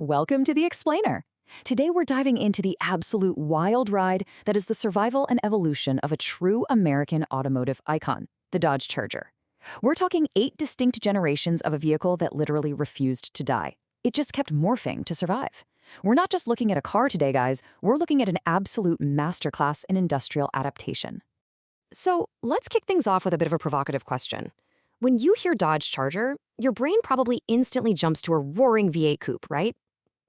Welcome to the Explainer. Today we're diving into the absolute wild ride that is the survival and evolution of a true American automotive icon, the Dodge Charger. We're talking 8 distinct generations of a vehicle that literally refused to die. It just kept morphing to survive. We're not just looking at a car today, guys. We're looking at an absolute masterclass in industrial adaptation. So let's kick things off with a bit of a provocative question. When you hear Dodge Charger, your brain probably instantly jumps to a roaring V8 coupe, right?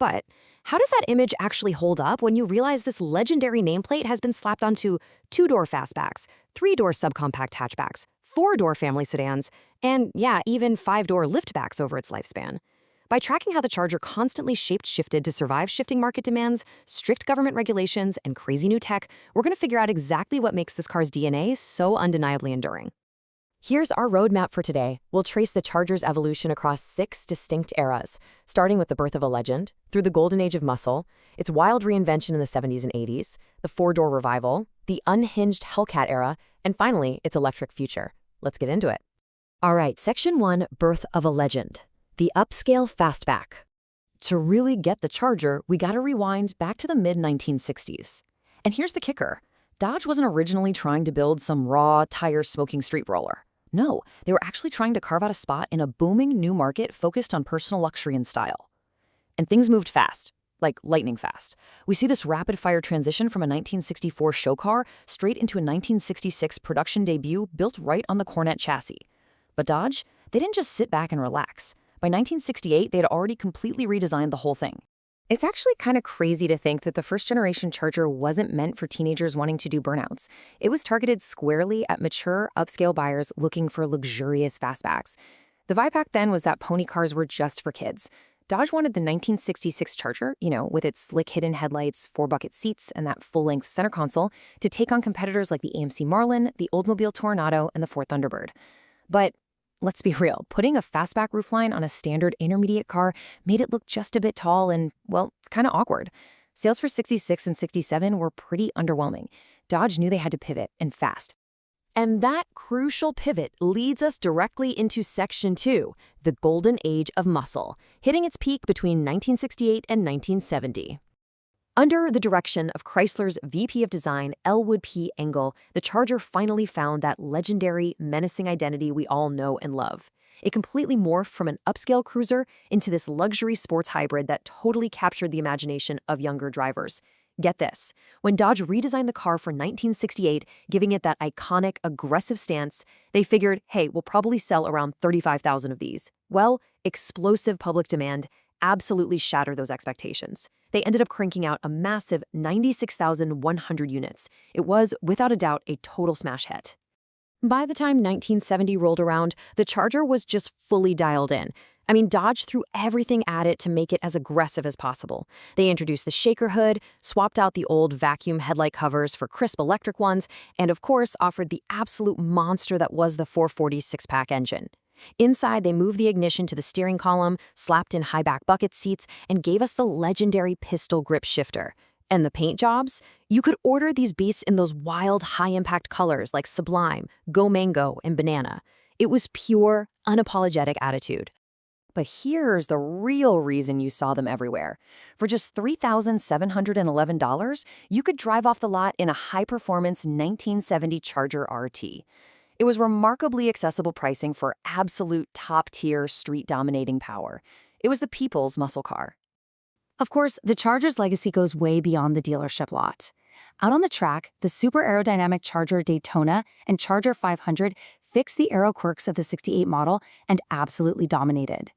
But how does that image actually hold up when you realize this legendary nameplate has been slapped onto 2-door fastbacks, 3-door subcompact hatchbacks, 4-door family sedans, and yeah, even 5-door liftbacks over its lifespan? By tracking how the Charger constantly shifted to survive shifting market demands, strict government regulations, and crazy new tech, we're going to figure out exactly what makes this car's DNA so undeniably enduring. Here's our roadmap for today. We'll trace the Charger's evolution across 6 distinct eras, starting with the birth of a legend, through the golden age of muscle, its wild reinvention in the 70s and 80s, the 4-door revival, the unhinged Hellcat era, and finally, its electric future. Let's get into it. All right, Section 1, Birth of a Legend. The upscale fastback. To really get the Charger, we gotta rewind back to the mid-1960s. And here's the kicker. Dodge wasn't originally trying to build some raw, tire-smoking street roller. No, they were actually trying to carve out a spot in a booming new market focused on personal luxury and style. And things moved fast, like lightning fast. We see this rapid-fire transition from a 1964 show car straight into a 1966 production debut built right on the Cornet chassis. But Dodge, they didn't just sit back and relax. By 1968, they had already completely redesigned the whole thing. It's actually kind of crazy to think that the first-generation Charger wasn't meant for teenagers wanting to do burnouts. It was targeted squarely at mature, upscale buyers looking for luxurious fastbacks. The vibe back then was that pony cars were just for kids. Dodge wanted the 1966 Charger, with its slick hidden headlights, 4-bucket seats, and that full-length center console, to take on competitors like the AMC Marlin, the Oldsmobile Toronado, and the Ford Thunderbird. But let's be real, putting a fastback roofline on a standard intermediate car made it look just a bit tall and, well, kind of awkward. Sales for 66 and 67 were pretty underwhelming. Dodge knew they had to pivot, and fast. And that crucial pivot leads us directly into Section 2, the golden age of muscle, hitting its peak between 1968 and 1970. Under the direction of Chrysler's VP of Design, Elwood P. Engel, the Charger finally found that legendary, menacing identity we all know and love. It completely morphed from an upscale cruiser into this luxury sports hybrid that totally captured the imagination of younger drivers. Get this, when Dodge redesigned the car for 1968, giving it that iconic, aggressive stance, they figured, hey, we'll probably sell around 35,000 of these. Well, explosive public demand absolutely shattered those expectations. They ended up cranking out a massive 96,100 units. It was, without a doubt, a total smash hit. By the time 1970 rolled around, the Charger was just fully dialed in. Dodge threw everything at it to make it as aggressive as possible. They introduced the shaker hood, swapped out the old vacuum headlight covers for crisp electric ones, and of course offered the absolute monster that was the 440 6-pack engine. Inside, they moved the ignition to the steering column, slapped in high-back bucket seats, and gave us the legendary pistol grip shifter. And the paint jobs? You could order these beasts in those wild, high-impact colors like Sublime, Go Mango, and Banana. It was pure, unapologetic attitude. But here's the real reason you saw them everywhere. For just $3,711, you could drive off the lot in a high-performance 1970 Charger RT. It was remarkably accessible pricing for absolute top-tier street-dominating power. It was the people's muscle car. Of course, the Charger's legacy goes way beyond the dealership lot. Out on the track, the super aerodynamic Charger Daytona and Charger 500 fixed the aero quirks of the 68 model and absolutely dominated.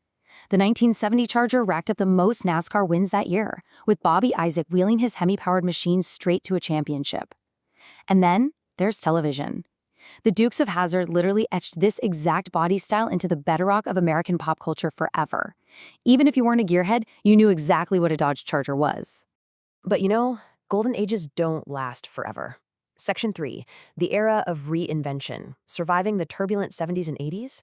The 1970 Charger racked up the most NASCAR wins that year, with Bobby Isaac wheeling his HEMI-powered machine straight to a championship. And then there's television. The Dukes of Hazzard literally etched this exact body style into the bedrock of American pop culture forever. Even if you weren't a gearhead, you knew exactly what a Dodge Charger was. But golden ages don't last forever. Section 3, the era of reinvention, surviving the turbulent 70s and 80s.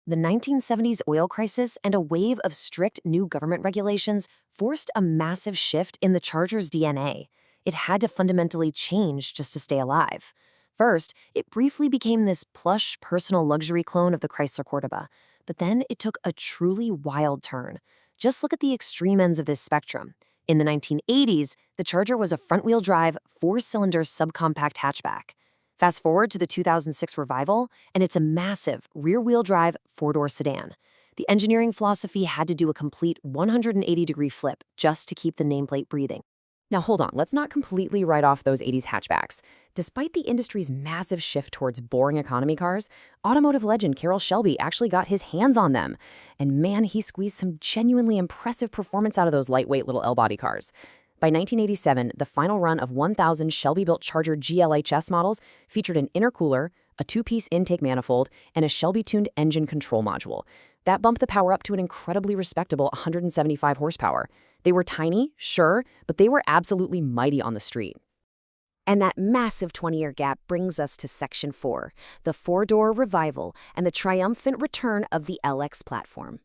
The 1970s oil crisis and a wave of strict new government regulations forced a massive shift in the Charger's DNA. It had to fundamentally change just to stay alive. First, it briefly became this plush, personal luxury clone of the Chrysler Cordoba, but then it took a truly wild turn. Just look at the extreme ends of this spectrum. In the 1980s, the Charger was a front-wheel drive, four-cylinder subcompact hatchback. Fast forward to the 2006 revival, and it's a massive rear-wheel drive, four-door sedan. The engineering philosophy had to do a complete 180-degree flip just to keep the nameplate breathing. Now hold on, let's not completely write off those 80s hatchbacks. Despite the industry's massive shift towards boring economy cars, automotive legend Carroll Shelby actually got his hands on them. And man, he squeezed some genuinely impressive performance out of those lightweight little L-body cars. By 1987, the final run of 1,000 Shelby-built Charger GLHS models featured an intercooler, a two-piece intake manifold, and a Shelby-tuned engine control module. That bumped the power up to an incredibly respectable 175 horsepower. They were tiny, sure, but they were absolutely mighty on the street. And that massive 20-year gap brings us to Section 4, the four-door revival and the triumphant return of the LX platform.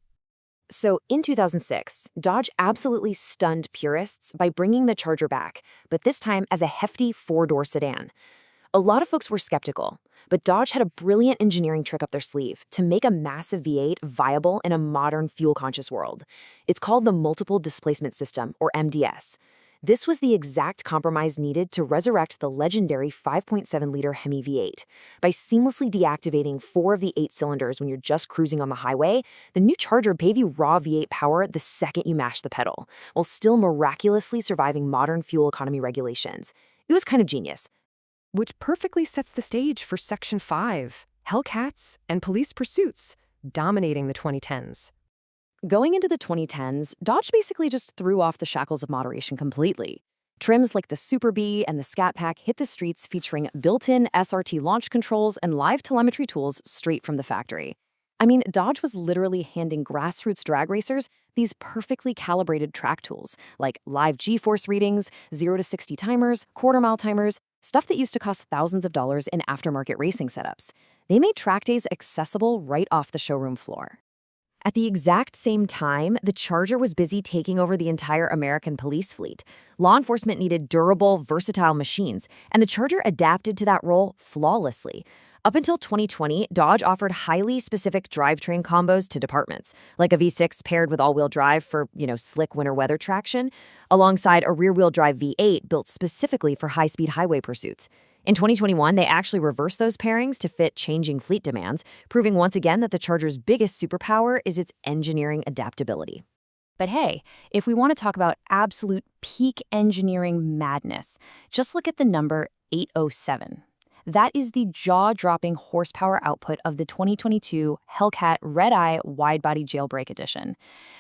So in 2006, Dodge absolutely stunned purists by bringing the Charger back, but this time as a hefty four-door sedan. A lot of folks were skeptical, but Dodge had a brilliant engineering trick up their sleeve to make a massive V8 viable in a modern fuel-conscious world. It's called the Multiple Displacement System, or MDS. This was the exact compromise needed to resurrect the legendary 5.7-liter HEMI V8. By seamlessly deactivating 4 of the 8 cylinders when you're just cruising on the highway, the new Charger gave you raw V8 power the second you mashed the pedal, while still miraculously surviving modern fuel economy regulations. It was kind of genius. Which perfectly sets the stage for Section 5, Hellcats and police pursuits, dominating the 2010s. Going into the 2010s, Dodge basically just threw off the shackles of moderation completely. Trims like the Super B and the Scat Pack hit the streets featuring built-in SRT launch controls and live telemetry tools straight from the factory. I mean, Dodge was literally handing grassroots drag racers these perfectly calibrated track tools, like live G-force readings, 0 to 60 timers, quarter-mile timers, stuff that used to cost thousands of dollars in aftermarket racing setups. They made track days accessible right off the showroom floor. At the exact same time, the Charger was busy taking over the entire American police fleet. Law enforcement needed durable, versatile machines, and the Charger adapted to that role flawlessly. Up until 2020, Dodge offered highly specific drivetrain combos to departments, like a V6 paired with all-wheel drive for, slick winter weather traction, alongside a rear-wheel drive V8 built specifically for high-speed highway pursuits. In 2021, they actually reversed those pairings to fit changing fleet demands, proving once again that the Charger's biggest superpower is its engineering adaptability. But hey, if we want to talk about absolute peak engineering madness, just look at the number 807. That is the jaw-dropping horsepower output of the 2022 Hellcat Red-Eye Wide-Body Jailbreak Edition.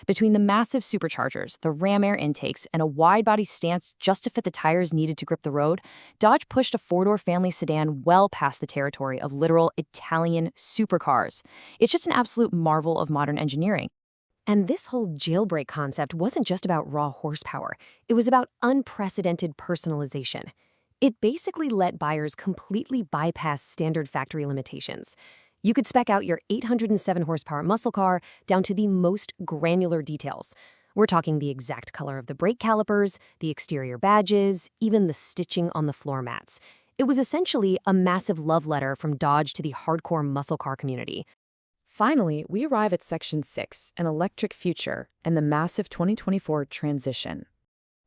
Between the massive superchargers, the ram air intakes, and a wide-body stance just to fit the tires needed to grip the road, Dodge pushed a four-door family sedan well past the territory of literal Italian supercars. It's just an absolute marvel of modern engineering. And this whole jailbreak concept wasn't just about raw horsepower. It was about unprecedented personalization. It basically let buyers completely bypass standard factory limitations. You could spec out your 807 horsepower muscle car down to the most granular details. We're talking the exact color of the brake calipers, the exterior badges, even the stitching on the floor mats. It was essentially a massive love letter from Dodge to the hardcore muscle car community. Finally, we arrive at Section 6, an electric future, and the massive 2024 transition.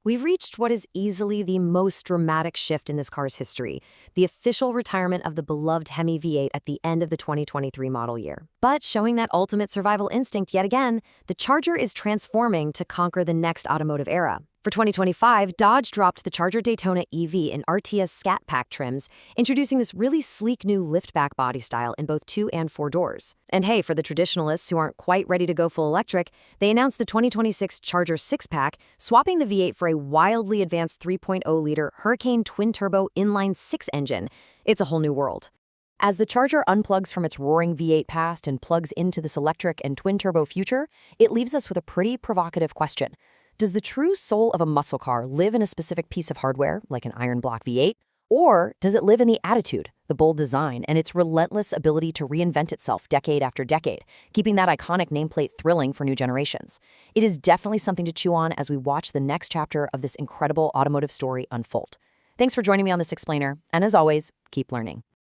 We've reached what is easily the most dramatic shift in this car's history, the official retirement of the beloved HEMI V8 at the end of the 2023 model year. But showing that ultimate survival instinct yet again, the Charger is transforming to conquer the next automotive era. For 2025, Dodge dropped the Charger Daytona EV in Artia's Scat Pack trims, introducing this really sleek new liftback body style in both 2 and 4 doors. And hey, for the traditionalists who aren't quite ready to go full electric, they announced the 2026 Charger 6-pack, swapping the V8 for a wildly advanced 3.0-liter Hurricane twin-turbo inline-6 engine. It's a whole new world. As the Charger unplugs from its roaring V8 past and plugs into this electric and twin-turbo future, it leaves us with a pretty provocative question. Does the true soul of a muscle car live in a specific piece of hardware, like an iron block V8? Or does it live in the attitude, the bold design, and its relentless ability to reinvent itself decade after decade, keeping that iconic nameplate thrilling for new generations? It is definitely something to chew on as we watch the next chapter of this incredible automotive story unfold. Thanks for joining me on this explainer, and as always, keep learning.